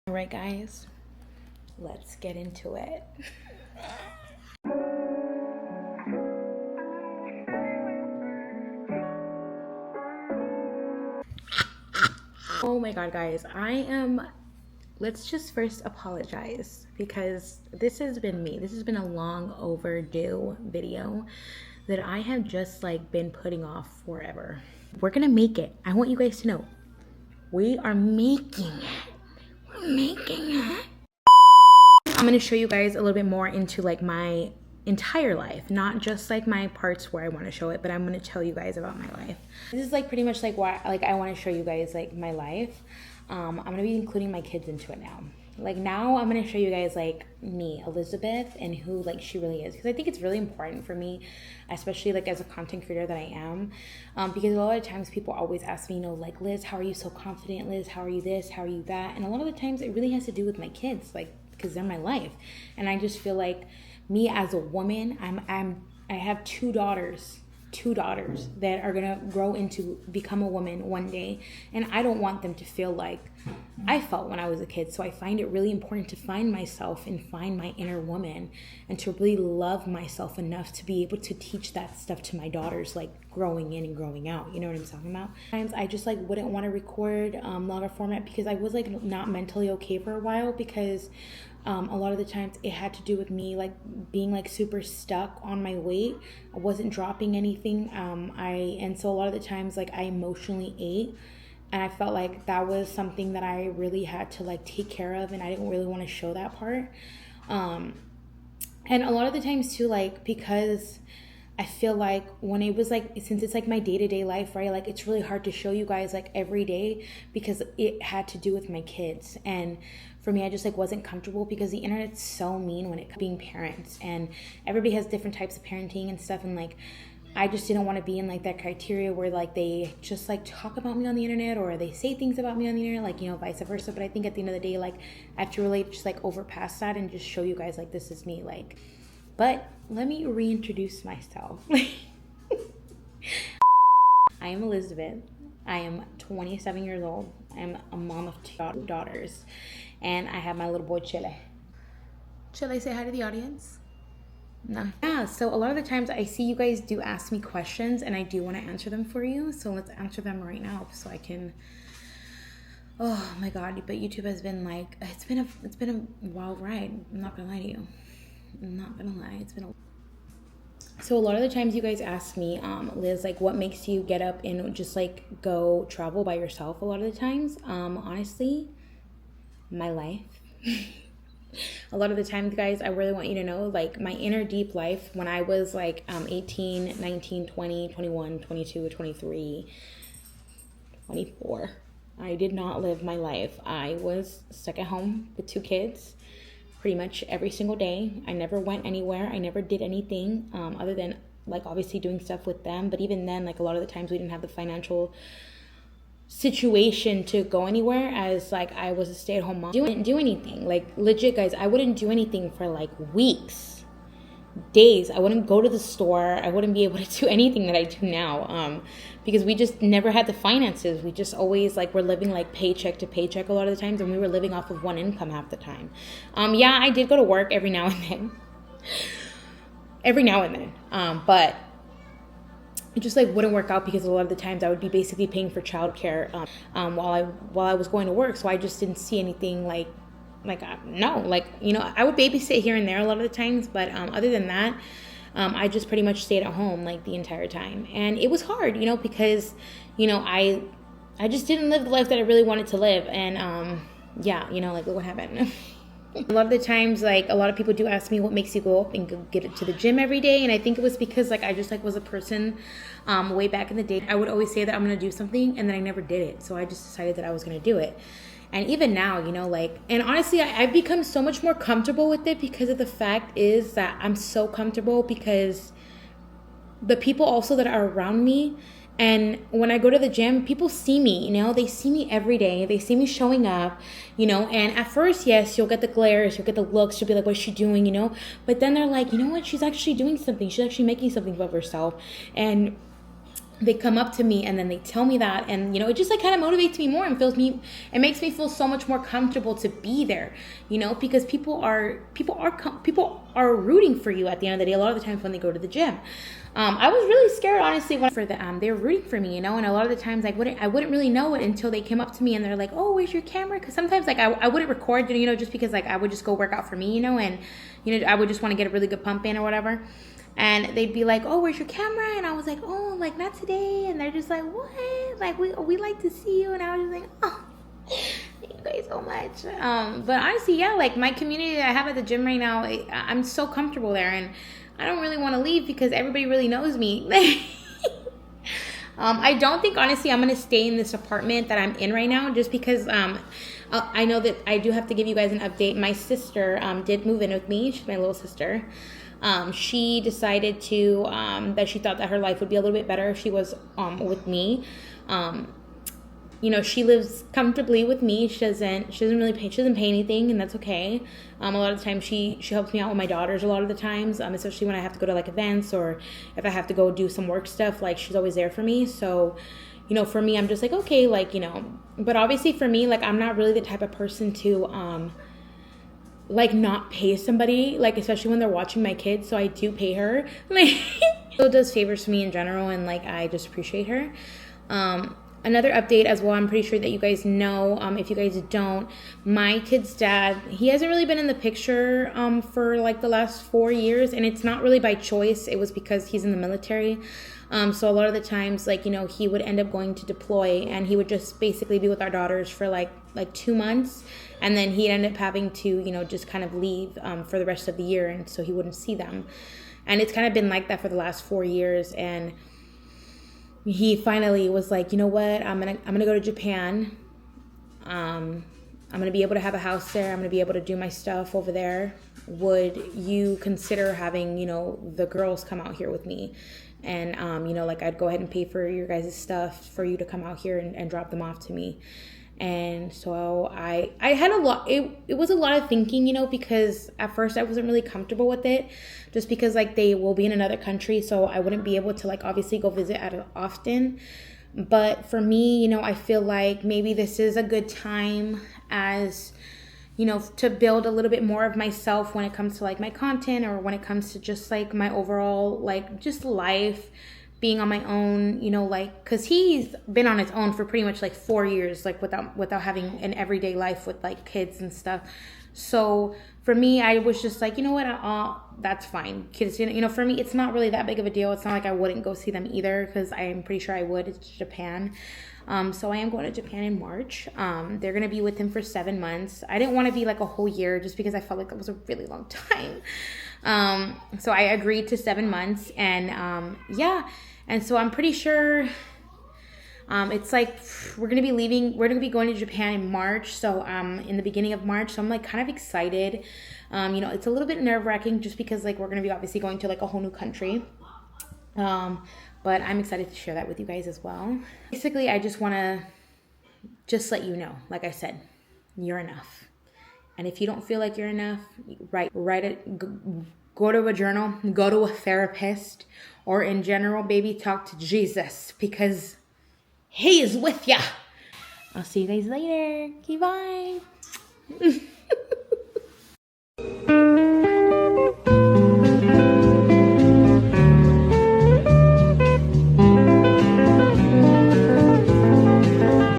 All right, guys, let's get into it. Oh my God, guys, let's just first apologize because this has been me. This has been a long overdue video that I have just been putting off forever. We're gonna make it. I want you guys to know we are making it. We're making it. I'm gonna show you guys a little bit more into my entire life, not just my parts where I want to show it, but I'm gonna tell you guys about my life. This is pretty much why I want to show you guys my life. I'm gonna be including my kids into it now. Now I'm gonna show you guys me, Elizabeth, and who she really is, because I think it's really important for me, especially as a content creator that I am, because a lot of times people always ask me, Liz, how are you so confident? Liz, how are you this? How are you that? And a lot of the times it really has to do with my kids, because they're my life. And I just feel me as a woman, I have two daughters that are gonna grow into become a woman one day, and I don't want them to feel like I felt when I was a kid. So I find it really important to find myself and find my inner woman, and to really love myself enough to be able to teach that stuff to my daughters, growing in and growing out. You know what I'm talking about? Sometimes I just wouldn't want to record longer format because I was not mentally okay for a while, because a lot of the times it had to do with me being super stuck on my weight. I wasn't dropping anything. And so a lot of the times I emotionally ate, and I felt that was something that I really had to take care of, and I didn't really want to show that part. And a lot of the times too, because I feel when it was since it's my day-to-day life, right? It's really hard to show you guys every day, because it had to do with my kids. And for me, I just wasn't comfortable, because the internet's so mean when it comes to being parents, and everybody has different types of parenting and stuff. And I just didn't want to be in that criteria where they just talk about me on the internet, or they say things about me on the internet, vice versa. But I think at the end of the day, I have to really just overpass that and just show you guys this is me. But let me reintroduce myself. I am Elizabeth. I am 27 years old. I am a mom of two daughters, and I have my little boy Chile. Chile, say hi to the audience. No. Yeah, so a lot of the times I see you guys do ask me questions, and I do want to answer them for you. So let's answer them right now, so I can. Oh my God! But YouTube has been it's been a wild ride. I'm not gonna lie to you. I'm not gonna lie. It's been a. So a lot of the times you guys ask me, Liz, what makes you get up and just go travel by yourself? A lot of the times, honestly, my life. A lot of the times, guys, I really want you to know, my inner deep life when I was 18, 19, 20, 21, 22, 23, 24. I did not live my life. I was stuck at home with two kids pretty much every single day. I never went anywhere. I never did anything other than obviously doing stuff with them. But even then, a lot of the times we didn't have the financial situation to go anywhere, as I was a stay-at-home mom. I didn't do anything. Legit, guys, I wouldn't do anything for weeks, days. I wouldn't go to the store. I wouldn't be able to do anything that I do now, because we just never had the finances. We just always we're living paycheck to paycheck a lot of the times, and we were living off of one income half the time. Yeah, I did go to work every now and then, but it just wouldn't work out, because a lot of the times I would be basically paying for childcare while I was going to work. So I just didn't see anything no, I would babysit here and there a lot of the times, but other than that, I just pretty much stayed at home the entire time. And it was hard, because I just didn't live the life that I really wanted to live. And yeah, look what happened. A lot of the times, a lot of people do ask me what makes you go up and go get it to the gym every day. And I think it was because I just was a person way back in the day. I would always say that I'm going to do something, and then I never did it. So I just decided that I was going to do it. And even now, and honestly, I've become so much more comfortable with it, because of the fact is that I'm so comfortable because the people also that are around me. And when I go to the gym, people see me, they see me every day. They see me showing up, and at first, yes, you'll get the glares, you'll get the looks, you'll be like, what's she doing, But then they're like, you know what? She's actually doing something. She's actually making something of herself. And they come up to me and then they tell me that, and it just like kind of motivates me more and it makes me feel so much more comfortable to be there, because people are rooting for you at the end of the day a lot of the times when they go to the gym. I was really scared, honestly, they were rooting for me, and a lot of the times I wouldn't really know it until they came up to me and they're like, oh, where's your camera? Because sometimes like I wouldn't record, just because like I would just go work out for me, and I would just want to get a really good pump in or whatever. And they'd be like, oh, where's your camera? And I was like, oh, like not today. And they're just like, what? Like we like to see you. And I was just like, oh, thank you guys so much. But honestly, yeah, like my community that I have at the gym right now, I'm so comfortable there, and I don't really want to leave because everybody really knows me. I don't think, honestly, I'm going to stay in this apartment that I'm in right now, just because I know that I do have to give you guys an update. My sister did move in with me. She's my little sister. She decided to that she thought that her life would be a little bit better if she was with me. She lives comfortably with me. She doesn't pay anything, and that's okay. A lot of the times she helps me out with my daughters a lot of the times, especially when I have to go to like events or if I have to go do some work stuff. Like, she's always there for me. So for me, I'm just like, okay, like, but obviously for me, like, I'm not really the type of person to like not pay somebody, like especially when they're watching my kids. So I do pay her. Like, so does favors for me in general, and like I just appreciate her. Another update as well, I'm pretty sure that you guys know, if you guys don't, my kid's dad, he hasn't really been in the picture for like the last 4 years, and it's not really by choice. It was because he's in the military. So a lot of the times, like, he would end up going to deploy, and he would just basically be with our daughters for like 2 months, and then he'd end up having to, just kind of leave for the rest of the year, and so he wouldn't see them. And it's kind of been like that for the last 4 years, and he finally was like, you know what, I'm gonna go to Japan. I'm gonna be able to have a house there. I'm gonna be able to do my stuff over there. Would you consider having, the girls come out here with me? And, like I'd go ahead and pay for your guys' stuff for you to come out here and drop them off to me. And so I had a lot, it was a lot of thinking, because at first I wasn't really comfortable with it, just because like they will be in another country. So I wouldn't be able to like obviously go visit often. But for me, I feel like maybe this is a good time as, to build a little bit more of myself when it comes to like my content, or when it comes to just like my overall, like just life, being on my own, like, cause he's been on his own for pretty much like 4 years, like without having an everyday life with like kids and stuff. So for me, I was just like, you know what, that's fine. Kids, for me, it's not really that big of a deal. It's not like I wouldn't go see them either, cause I am pretty sure I would. It's Japan. So I am going to Japan in March. They're going to be with him for 7 months. I didn't want to be like a whole year, just because I felt like that was a really long time. So I agreed to 7 months, and yeah. And so I'm pretty sure it's like we're going to be going to Japan in March. So in the beginning of March. So I'm like kind of excited. It's a little bit nerve-wracking just because like we're going to be obviously going to like a whole new country. But I'm excited to share that with you guys as well. Basically, I just want to just let you know, like I said, you're enough. And if you don't feel like you're enough, write it, go to a journal, go to a therapist, or in general, baby, talk to Jesus, because he is with ya. I'll see you guys later. Okay, bye.